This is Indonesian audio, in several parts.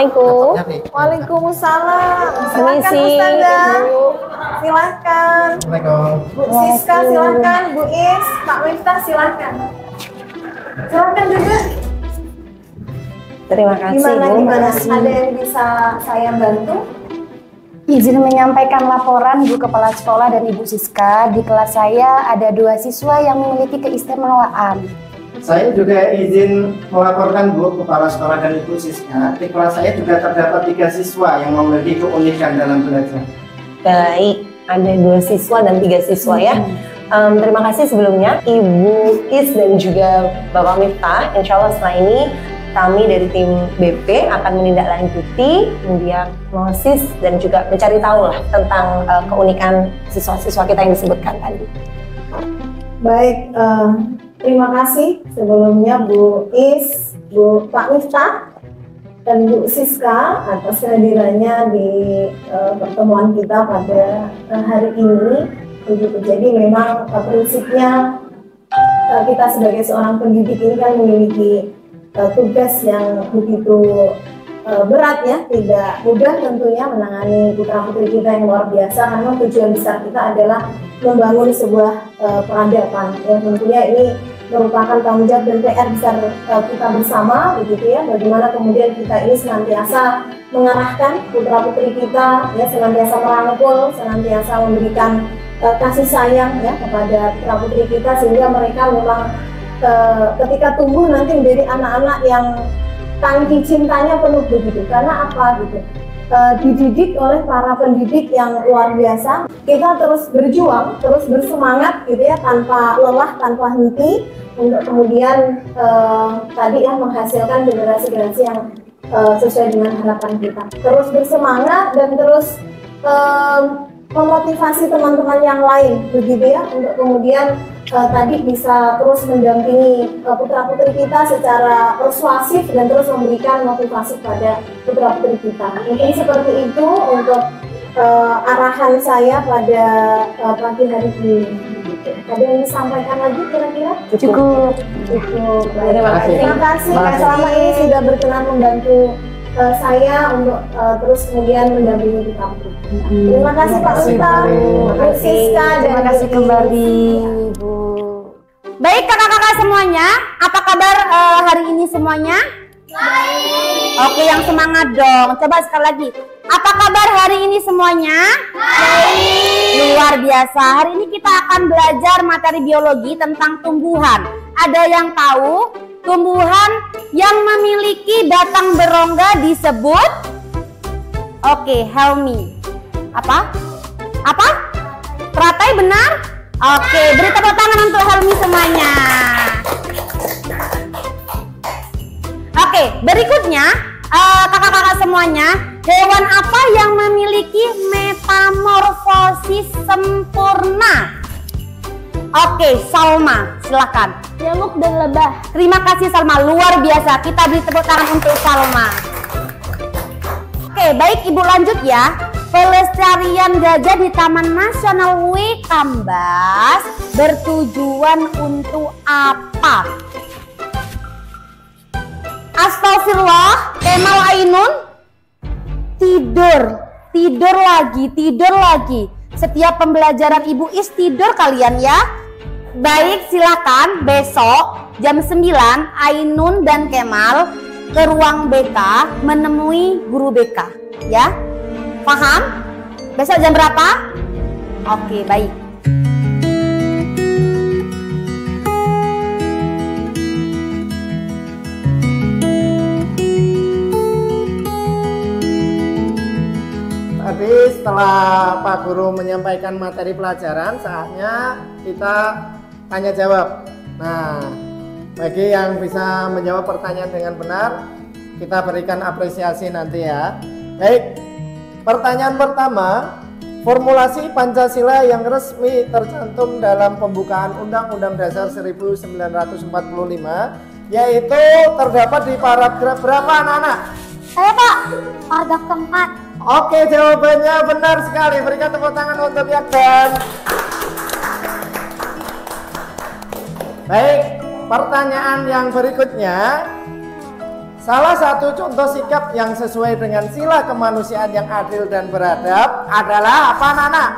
Assalamualaikum. Waalaikumsalam. Silakan Ustazah. Silakan. Bu Siska silakan. Bu Is, Pak Miftah silakan. Silakan juga. Terima kasih. Gimana? Ada yang bisa saya bantu? Izin menyampaikan laporan Bu Kepala Sekolah dan Ibu Siska. Di kelas saya ada 2 siswa yang memiliki keistimewaan. Saya juga izin melaporkan Bu Kepala Sekolah dan Ibu Siska. Di kelas saya juga terdapat 3 siswa yang memiliki keunikan dalam belajar. Baik, ada 2 siswa dan 3 siswa ya. Terima kasih sebelumnya Ibu Is dan juga Bapak Miftah. Insya Allah setelah ini kami dari tim BP akan menindaklanjuti, kemudian mengosis dan juga mencari tahu lah tentang keunikan siswa-siswa kita yang disebutkan tadi. Baik, terima kasih sebelumnya Bu Is, Pak Miftah, dan Bu Siska atas kehadirannya di pertemuan kita pada hari ini. Begitu. Jadi memang prinsipnya kita sebagai seorang pendidik ini kan memiliki tugas yang begitu berat ya, tidak mudah tentunya menangani putra-putri kita yang luar biasa, karena tujuan besar kita adalah membangun sebuah peradaban. Ya, tentunya ini merupakan tanggung jawab dan PR besar kita bersama, begitu ya. Bagaimana kemudian kita ini senantiasa mengarahkan putra-putri kita, ya, senantiasa merangkul, senantiasa memberikan kasih sayang ya kepada putra-putri kita, sehingga mereka memang ketika tumbuh nanti menjadi anak-anak yang tangki cintanya penuh begitu. Karena apa gitu? Dididik oleh para pendidik yang luar biasa. Kita terus berjuang, terus bersemangat gitu ya, tanpa lelah, tanpa henti, untuk kemudian tadi ya menghasilkan generasi-generasi yang sesuai dengan harapan kita. Terus bersemangat dan terus memotivasi teman-teman yang lain begitu ya, untuk kemudian tadi bisa terus mendampingi putra-putri kita secara persuasif dan terus memberikan motivasi pada putra-putri kita. Mungkin seperti itu untuk arahan saya pada pagi hari ini. Ada yang disampaikan lagi kira-kira? Cukup. Terima kasih. Selama ini sudah berkenan membantu saya untuk terus kemudian mendampingi kita. Terima kasih Pak Miftah, Bu Siska, Terima kasih kembali Bu. Baik kakak-kakak semuanya, apa kabar hari ini semuanya? Baik. Oke, yang semangat dong. Coba sekali lagi. Apa kabar hari ini semuanya? Baik. Luar biasa. Hari ini kita akan belajar materi biologi tentang tumbuhan. Ada yang tahu tumbuhan yang memiliki batang berongga disebut? Oke, help me. Apa? Teratai benar? Oke, beri tepuk tangan untuk Helmi semuanya. Oke, berikutnya kakak-kakak semuanya, hewan apa yang memiliki metamorfosis sempurna? Oke, Salma, silakan. Nyamuk dan lebah. Terima kasih Salma, luar biasa. Kita beri tepuk tangan untuk Salma. Oke, baik Ibu lanjut ya. Pelestarian gajah di Taman Nasional Wekambas bertujuan untuk apa? Astagfirullah, Kemal Ainun. Tidur lagi. Setiap pembelajaran Ibu Is tidur kalian ya. Baik, silakan besok jam 9 Ainun dan Kemal ke ruang BK menemui guru BK ya. Paham? Besok jam berapa? Oke, baik. Tadi setelah Pak Guru menyampaikan materi pelajaran, saatnya kita tanya jawab. Nah, bagi yang bisa menjawab pertanyaan dengan benar, kita berikan apresiasi nanti ya. Baik. Pertanyaan pertama, formulasi Pancasila yang resmi tercantum dalam pembukaan Undang-Undang Dasar 1945 yaitu terdapat di paragraf berapa anak-anak? Saya Pak, paragraf keempat. Oke, jawabannya benar sekali. Berikan tepuk tangan untuk Yakdan. Baik, pertanyaan yang berikutnya. Salah satu contoh sikap yang sesuai dengan sila kemanusiaan yang adil dan beradab adalah apa anak-anak?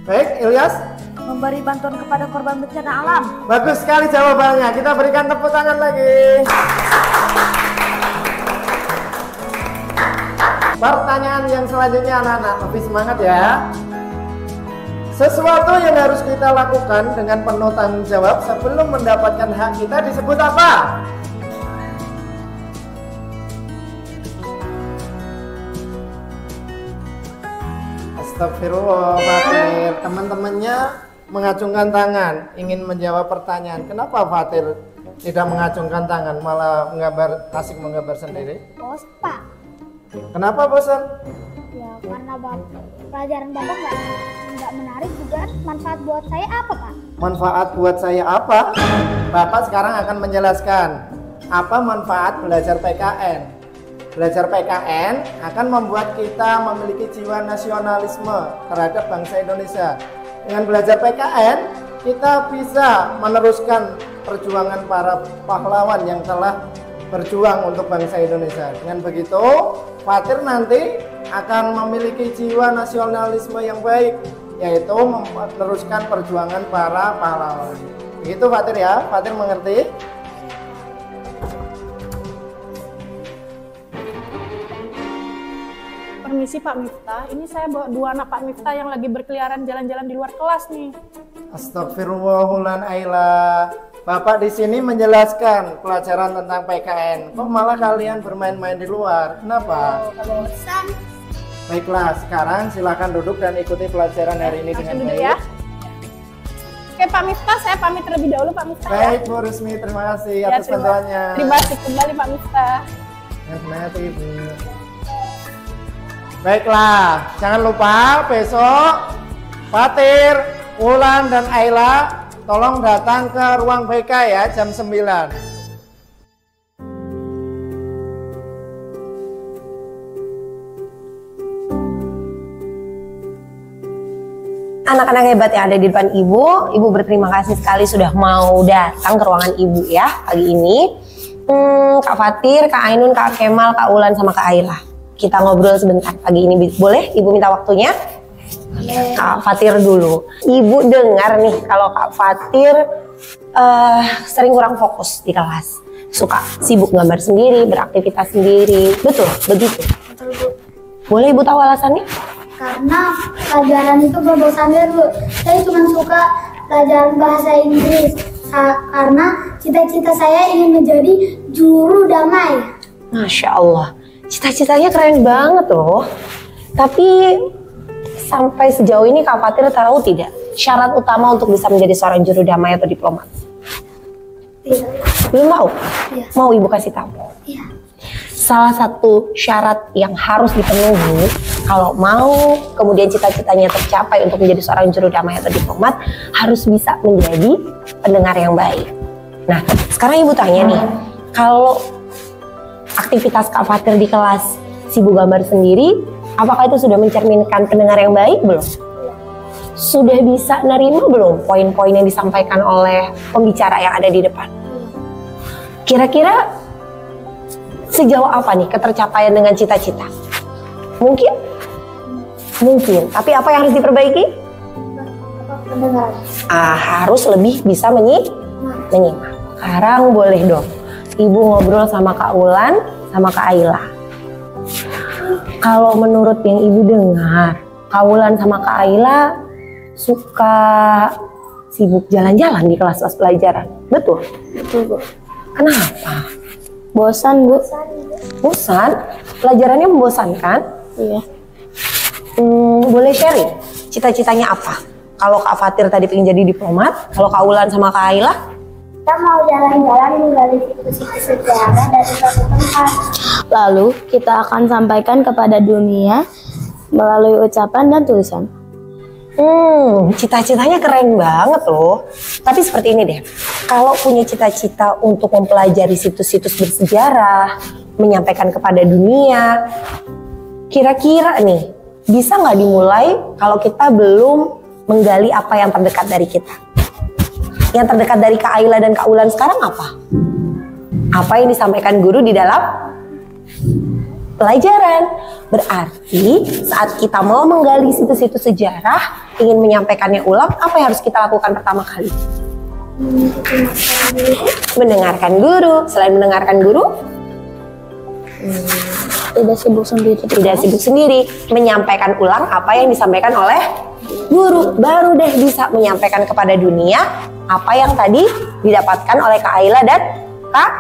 Baik, Ilyas. Memberi bantuan kepada korban bencana alam. Bagus sekali jawabannya. Kita berikan tepuk tangan lagi. Pertanyaan yang selanjutnya anak-anak, lebih semangat ya. Sesuatu yang harus kita lakukan dengan penuh tanggung jawab sebelum mendapatkan hak kita disebut apa? Astagfirullah, Fatir. Teman-temannya mengacungkan tangan, ingin menjawab pertanyaan. Kenapa Fatir tidak mengacungkan tangan, malah asik menggambar sendiri? Bos, Pak. Kenapa bosan? Ya, karena pelajaran Bapak nggak menarik juga. Manfaat buat saya apa, Pak? Manfaat buat saya apa? Bapak sekarang akan menjelaskan apa manfaat belajar PKN. Belajar PKN akan membuat kita memiliki jiwa nasionalisme terhadap bangsa Indonesia. Dengan belajar PKN, kita bisa meneruskan perjuangan para pahlawan yang telah berjuang untuk bangsa Indonesia. Dengan begitu, Fatir nanti akan memiliki jiwa nasionalisme yang baik, yaitu meneruskan perjuangan para pahlawan. Begitu Fatir ya, Fatir mengerti? Permisi Pak Miftah, ini saya bawa 2 anak Pak Miftah yang lagi berkeliaran jalan-jalan di luar kelas nih. Astagfirullahaladzim, Aila. Bapak di sini menjelaskan pelajaran tentang PKN. Kok malah kalian bermain-main di luar? Kenapa? Bosan. Baiklah, sekarang silakan duduk dan ikuti pelajaran hari ini dengan Duduk baik. ya. Oke Pak Miftah, saya pamit terlebih dahulu Pak Miftah. Baik Bu Rusmi, terima kasih atas bantuannya. Terima kasih kembali Pak Miftah. Terima kasih Ibu. Baiklah, jangan lupa besok Fatir, Wulan dan Aila tolong datang ke ruang BK ya jam 9. Anak-anak hebat yang ada di depan Ibu berterima kasih sekali sudah mau datang ke ruangan Ibu ya pagi ini. Kak Fatir, Kak Ainun, Kak Kemal, Kak Ulan, sama Kak Aila. Kita ngobrol sebentar pagi ini, boleh? Ibu minta waktunya? Kak Fatir dulu. Ibu dengar nih kalau Kak Fatir sering kurang fokus di kelas. Suka sibuk gambar sendiri, beraktivitas sendiri. Betul? Begitu? Betul, Bu. Boleh Ibu tahu alasannya? Karena pelajaran itu berbosankan, Bu. Saya cuma suka pelajaran bahasa Inggris. Karena cita-cita saya ingin menjadi juru damai. Masya Allah. Cita-citanya keren banget loh. Tapi sampai sejauh ini Kak Fatir tahu tidak syarat utama untuk bisa menjadi seorang juru damai atau diplomat? Tidak. Belum mau? Iya. Mau Ibu kasih tahu? Iya. Salah satu syarat yang harus dipenuhi kalau mau kemudian cita-citanya tercapai untuk menjadi seorang juru damai atau diplomat, harus bisa menjadi pendengar yang baik. Nah, sekarang Ibu tanya nih, kalau aktivitas Kak Fatir di kelas sibuk gambar sendiri, apakah itu sudah mencerminkan pendengar yang baik belum? Sudah bisa nerima belum poin-poin yang disampaikan oleh pembicara yang ada di depan? Kira-kira sejauh apa nih ketercapaian dengan cita-cita? Mungkin? Mungkin. Tapi apa yang harus diperbaiki? Pendengar. Harus lebih bisa menyimak. Sekarang boleh dong Ibu ngobrol sama Kak Ulan, sama Kak Aila. Kalau menurut yang Ibu dengar, Kak Ulan sama Kak Aila suka sibuk jalan-jalan di kelas-kelas pelajaran. Betul? Betul, Bu. Kenapa? Bosan, Bu. Bosan? Pelajarannya membosankan? Iya. Boleh sharing? Cita-citanya apa? Kalau Kak Fatir tadi pengen jadi diplomat, kalau Kak Ulan sama Kak Aila? Kita mau jalan-jalan menggali situs-situs sejarah dari suatu tempat. Lalu kita akan sampaikan kepada dunia melalui ucapan dan tulisan. Cita-citanya keren banget loh. Tapi seperti ini deh, kalau punya cita-cita untuk mempelajari situs-situs bersejarah, menyampaikan kepada dunia, kira-kira nih, bisa nggak dimulai kalau kita belum menggali apa yang terdekat dari kita? Yang terdekat dari Kak Aila dan Kak Ulan sekarang apa? apa yang disampaikan guru di dalam pelajaran. Berarti saat kita mau menggali situs-situs sejarah, ingin menyampaikannya ulang, apa yang harus kita lakukan pertama kali? Mendengarkan guru. Selain mendengarkan guru, Tidak sibuk sendiri. tidak sibuk sendiri, menyampaikan ulang apa yang disampaikan oleh guru, baru deh bisa menyampaikan kepada dunia apa yang tadi didapatkan oleh Kak Aila dan Kak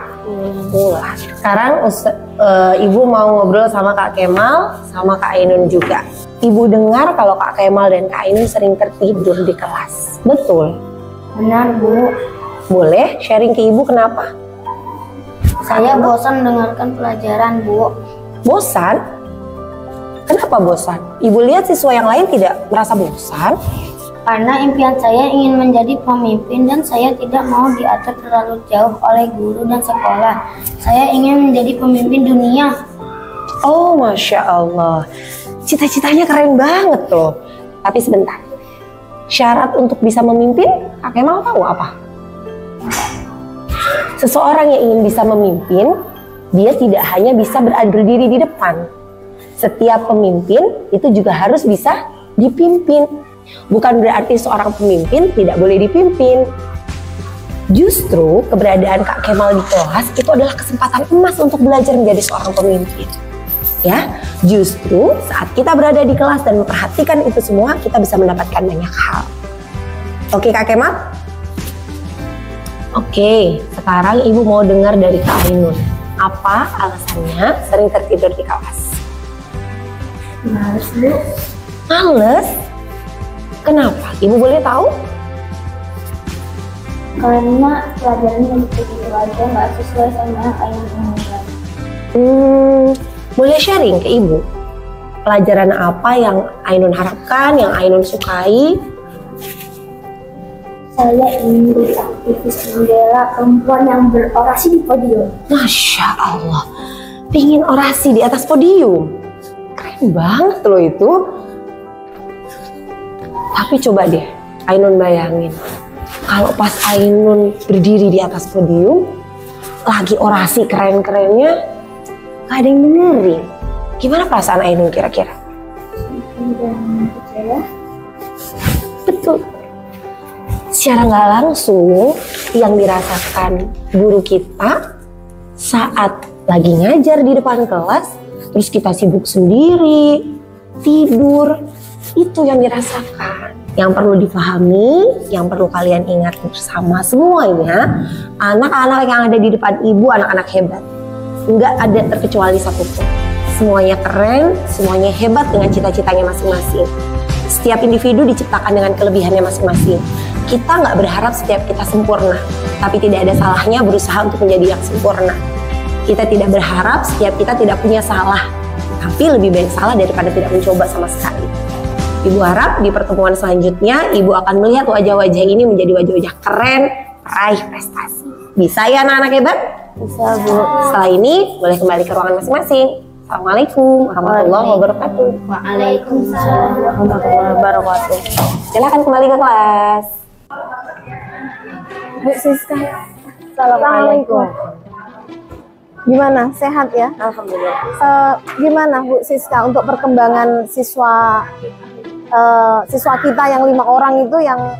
Mulan. Sekarang Ibu mau ngobrol sama Kak Kemal sama Kak Ainun juga. Ibu dengar kalau Kak Kemal dan Kak Ainun sering tertidur di kelas, betul? Benar, Bu. Boleh sharing ke Ibu kenapa? Saya bosan mendengarkan pelajaran, Bu. Bosan? Kenapa bosan? Ibu lihat siswa yang lain tidak merasa bosan? Karena impian saya ingin menjadi pemimpin dan saya tidak mau diatur terlalu jauh oleh guru dan sekolah. Saya ingin menjadi pemimpin dunia. Oh, Masya Allah. Cita-citanya keren banget tuh. Tapi sebentar. Syarat untuk bisa memimpin, Kak Kemal tahu apa? Seseorang yang ingin bisa memimpin, dia tidak hanya bisa berdiri di depan. Setiap pemimpin itu juga harus bisa dipimpin. Bukan berarti seorang pemimpin tidak boleh dipimpin. Justru keberadaan Kak Kemal di kelas itu adalah kesempatan emas untuk belajar menjadi seorang pemimpin. Ya, justru saat kita berada di kelas dan memperhatikan itu semua, kita bisa mendapatkan banyak hal. Oke Kak Kemal? Oke, sekarang Ibu mau dengar dari Kak Ainun. Apa alasannya sering tertidur di kelas? Males, Bu. Males? Kenapa? Ibu boleh tahu? Karena pelajarannya begitu aja nggak sesuai sama yang Ainun inginkan. Boleh sharing ke Ibu? Pelajaran apa yang Ainun harapkan, yang Ainun sukai? Saya ingin menjadi aktivis membela perempuan yang berorasi di podium. Masya Allah, pingin orasi di atas podium. Keren banget loh itu. Tapi coba deh, Ainun bayangin. Kalau pas Ainun berdiri di atas podium, lagi orasi keren-kerennya, gak ada yang dengerin. Gimana perasaan Ainun kira-kira? Dan percaya. Betul. Secara nggak langsung, yang dirasakan guru kita saat lagi ngajar di depan kelas, terus kita sibuk sendiri, tidur, itu yang dirasakan. Yang perlu dipahami, yang perlu kalian ingat bersama semuanya, anak-anak yang ada di depan Ibu, anak-anak hebat. Nggak ada terkecuali satupun. Semuanya keren, semuanya hebat dengan cita-citanya masing-masing. Setiap individu diciptakan dengan kelebihannya masing-masing. Kita nggak berharap setiap kita sempurna, tapi tidak ada salahnya berusaha untuk menjadi yang sempurna. Kita tidak berharap setiap kita tidak punya salah, tapi lebih baik salah daripada tidak mencoba sama sekali. Ibu harap di pertemuan selanjutnya, Ibu akan melihat wajah-wajah ini menjadi wajah-wajah keren, peraih prestasi. Bisa ya anak-anak hebat? Bisa, Bu. Setelah ini, boleh kembali ke ruangan masing-masing. Assalamualaikum warahmatullahi wabarakatuh. Waalaikumsalam warahmatullahi wabarakatuh. Silakan kembali ke kelas. Bu Siska, Assalamualaikum. Gimana? Sehat ya? Alhamdulillah. Gimana Bu Siska untuk perkembangan siswa kita yang 5 orang itu yang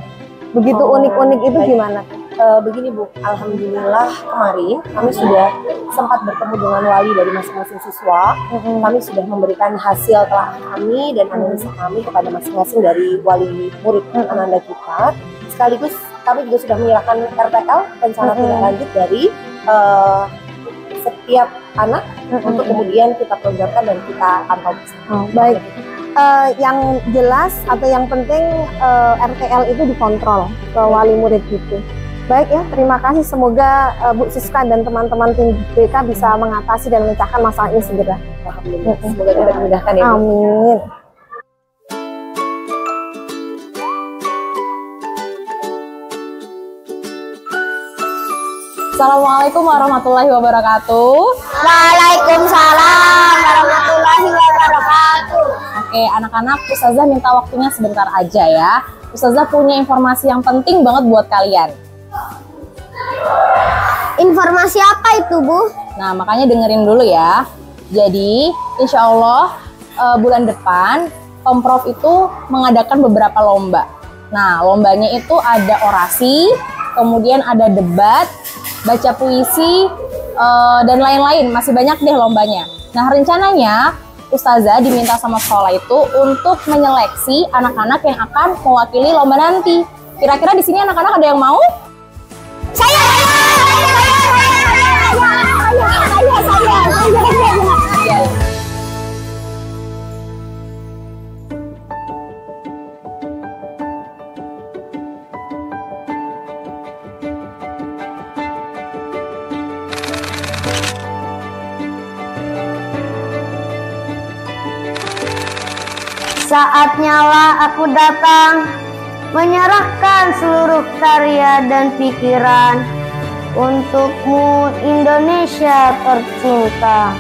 begitu unik-unik itu gimana? Begini Bu, alhamdulillah kemarin kami sudah sempat bertemu dengan wali dari masing-masing siswa. Kami sudah memberikan hasil telah kami dan analisa kami kepada masing-masing dari wali murid Ananda kita. Sekaligus kami juga sudah menyerahkan RTL rencana tindak lanjut dari setiap anak untuk kemudian kita programkan dan kita pantau. Baik. Yang jelas atau yang penting RTL itu dikontrol ke wali murid itu. Baik ya, terima kasih. Semoga Bu Siska dan teman-teman tim BK bisa mengatasi dan memecahkan masalah ini segera. Alhamdulillah. Semoga kita dimudahkan ya Bu. Amin. Assalamualaikum warahmatullahi wabarakatuh. Waalaikumsalam warahmatullahi wabarakatuh. Oke, anak-anak, Ustazah minta waktunya sebentar aja ya. Ustazah punya informasi yang penting banget buat kalian. Informasi apa itu, Bu? Nah, makanya dengerin dulu ya. Jadi, insya Allah bulan depan Pemprov itu mengadakan beberapa lomba. Nah, lombanya itu ada orasi, kemudian ada debat, baca puisi, dan lain-lain. Masih banyak deh lombanya. Nah, rencananya Ustazah diminta sama sekolah itu untuk menyeleksi anak-anak yang akan mewakili lomba nanti. Kira-kira di sini anak-anak ada yang mau? Saya. Saatnya lah aku datang, menyerahkan seluruh karya dan pikiran untukmu Indonesia tercinta.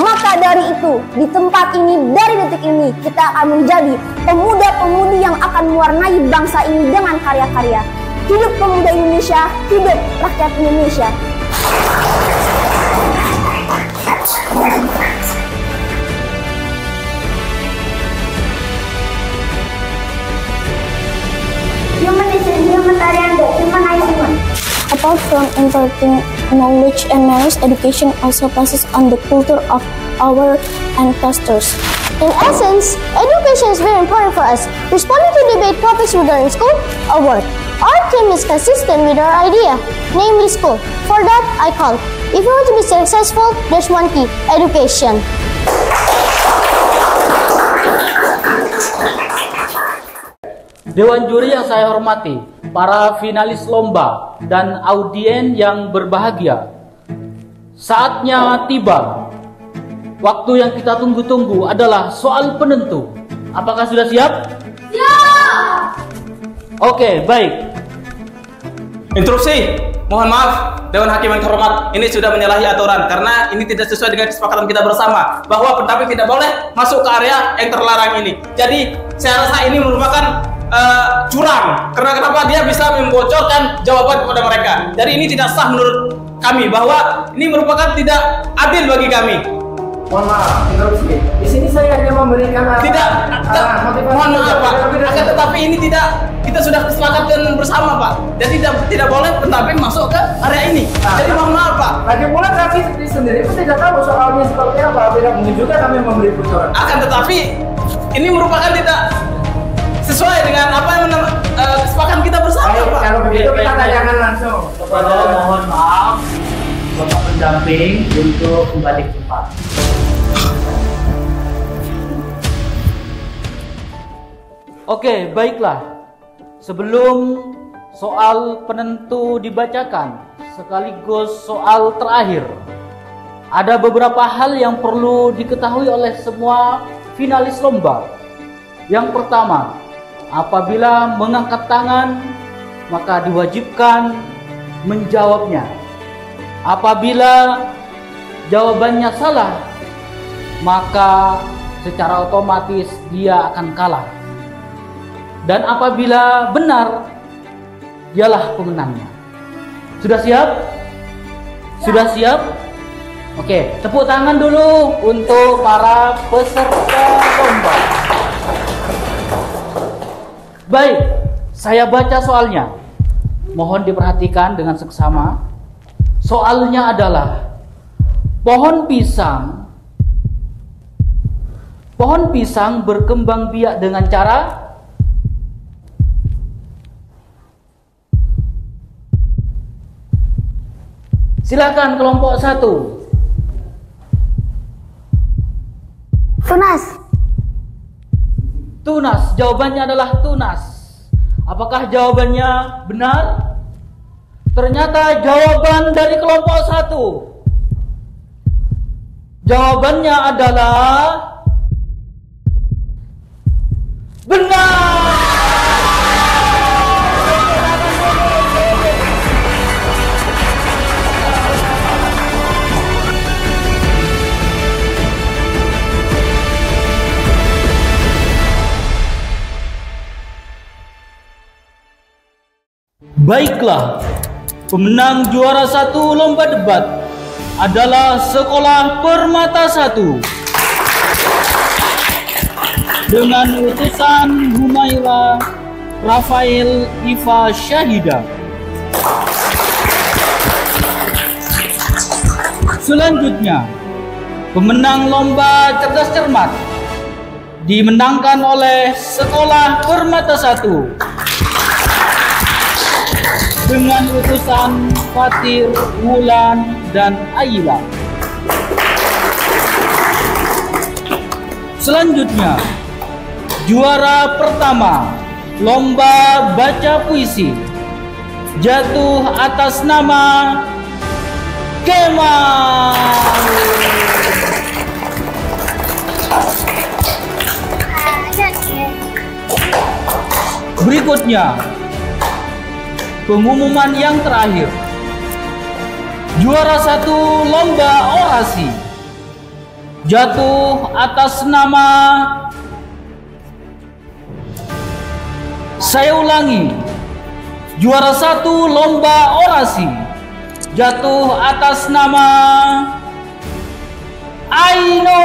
Maka dari itu, di tempat ini, dari detik ini, kita akan menjadi pemuda-pemudi yang akan mewarnai bangsa ini dengan karya-karya. Hidup pemuda Indonesia, hidup rakyat Indonesia. Apart from imparting knowledge and manners, education also passes on the culture of our ancestors. In essence, education is very important for us. Responding to debate topics whether in school or work, our team is consistent with our idea, namely school. For that, I call. If you want to be successful, there's one key: education. Dewan juri yang saya hormati, para finalis lomba, dan audien yang berbahagia. Saatnya tiba. Waktu yang kita tunggu-tunggu adalah soal penentu. Apakah sudah siap? Siap! Oke, baik. Interupsi. Mohon maaf, Dewan Hakim yang terhormat, ini sudah menyalahi aturan karena ini tidak sesuai dengan kesepakatan kita bersama bahwa pendamping tidak boleh masuk ke area yang terlarang ini. Jadi, saya rasa ini merupakan curang. Karena kenapa dia bisa membocorkan jawaban kepada mereka. Jadi ini tidak sah menurut kami, bahwa ini merupakan tidak adil bagi kami. Mohon maaf, interupsi. Di sini saya hanya memberikan mohon maaf Pak. Akan tetapi ini tidak, kita sudah kesepakatan bersama Pak. Jadi tidak boleh pendamping masuk ke area ini. Jadi mohon maaf Pak. Lagi pula kami sendiri pun tidak tahu soalnya seperti apa. Tidak mungkin juga kami memberi bocoran. Akan tetapi ini merupakan tidak sesuai dengan apa yang kesepakatan kita bersama. Baik, Pak. kalau begitu kita tanyakan langsung Kepada mohon maaf Bapak pendamping untuk kembali ke tempat. Oke, baiklah. Sebelum soal penentu dibacakan, sekaligus soal terakhir, ada beberapa hal yang perlu diketahui oleh semua finalis lomba. Yang pertama, apabila mengangkat tangan, maka diwajibkan menjawabnya. Apabila jawabannya salah, maka secara otomatis dia akan kalah. Dan apabila benar, dialah pemenangnya. Sudah siap? Sudah siap? Oke, tepuk tangan dulu untuk para peserta lomba. Baik, saya baca soalnya. Mohon diperhatikan dengan seksama. Soalnya adalah pohon pisang berkembang biak dengan cara silakan kelompok 1. Tunas, jawabannya adalah tunas. Apakah jawabannya benar? Ternyata jawaban dari kelompok 1. Jawabannya adalah benar. Baiklah, pemenang juara 1 lomba debat adalah Sekolah Permata 1 dengan utusan Humaira Rafael Iva Syahida. Selanjutnya, pemenang lomba cerdas cermat dimenangkan oleh Sekolah Permata 1 dengan utusan Fatir, Wulan, dan Ayla. Selanjutnya, juara pertama lomba baca puisi jatuh atas nama Kemal. Berikutnya, pengumuman yang terakhir. Juara 1 lomba orasi jatuh atas nama, saya ulangi, juara 1 lomba orasi jatuh atas nama Aino.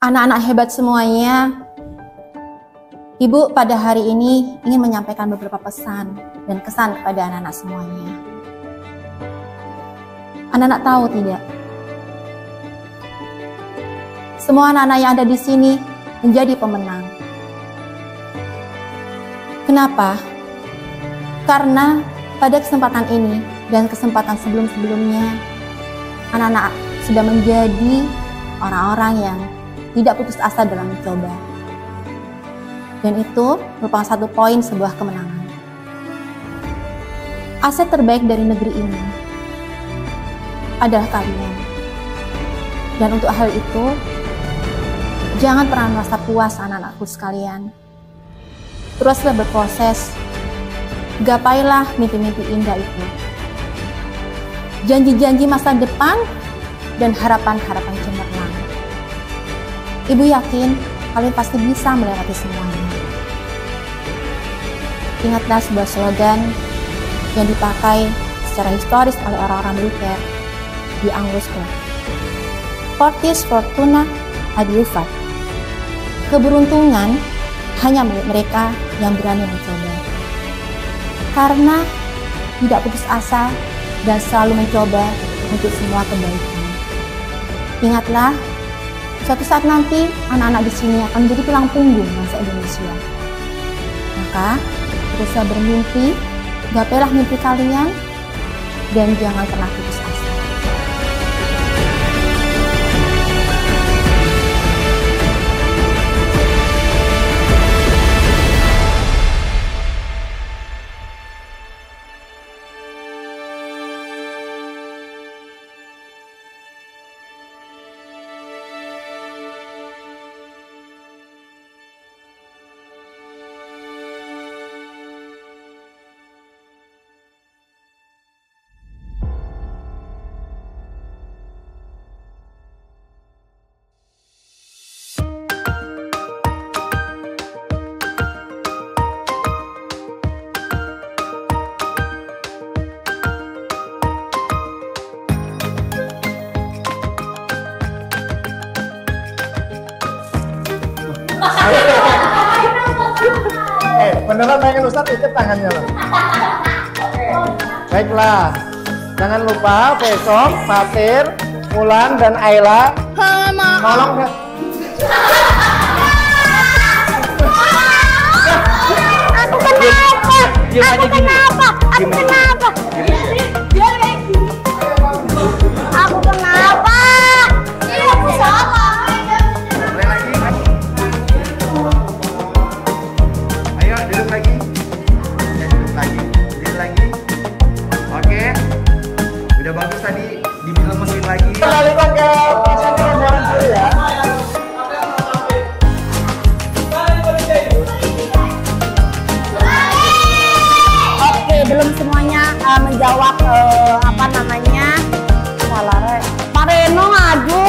Anak-anak hebat semuanya, Ibu pada hari ini ingin menyampaikan beberapa pesan dan kesan kepada anak-anak semuanya. Anak-anak tahu tidak? Semua anak-anak yang ada di sini menjadi pemenang. Kenapa? Karena pada kesempatan ini dan kesempatan sebelum-sebelumnya, anak-anak sudah menjadi orang-orang yang tidak putus asa dalam mencoba. Dan itu merupakan satu poin sebuah kemenangan. Aset terbaik dari negeri ini adalah kalian. Dan untuk hal itu, jangan pernah merasa puas anak-anakku sekalian. Teruslah berproses, gapailah mimpi-mimpi indah itu. Janji-janji masa depan dan harapan-harapan cemerlang. Ibu yakin kalian pasti bisa melewati semuanya. Ingatlah sebuah slogan yang dipakai secara historis oleh orang-orang militer di Angusco. Fortis fortuna adiuvat. Keberuntungan hanya milik mereka yang berani mencoba. Karena tidak putus asa dan selalu mencoba untuk semua kebaikan. Ingatlah, suatu saat nanti anak-anak di sini akan menjadi tulang punggung bangsa Indonesia. Maka teruslah bermimpi, gapailah mimpi kalian, dan jangan pernah putus asa. Beneran pengen Ustadz ikat tangannya loh. Baiklah, jangan lupa besok Fatir, Wulan, dan Ayla tolong Aku kenapa? Aku kenapa? Aku kenapa? Dia kayak gini. Aku kenapa? Aku salah. main lagi. Kembalikan ke posisi rombongan dulu ya. Oke, belum semuanya menjawab apa namanya? Salah, Pak Reno ngadu.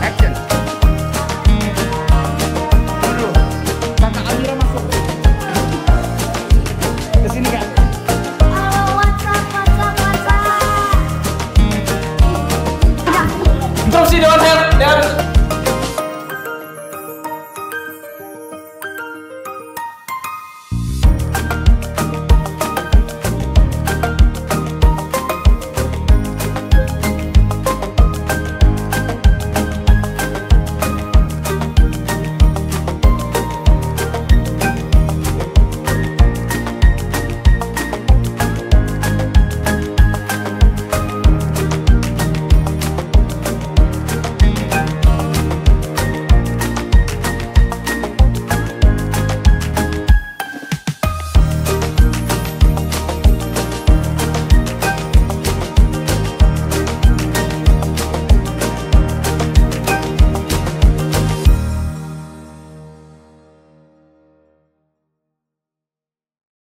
Action. Dulu. Kakak Amira masuk. Ke sini Kak. Instruksi Dewan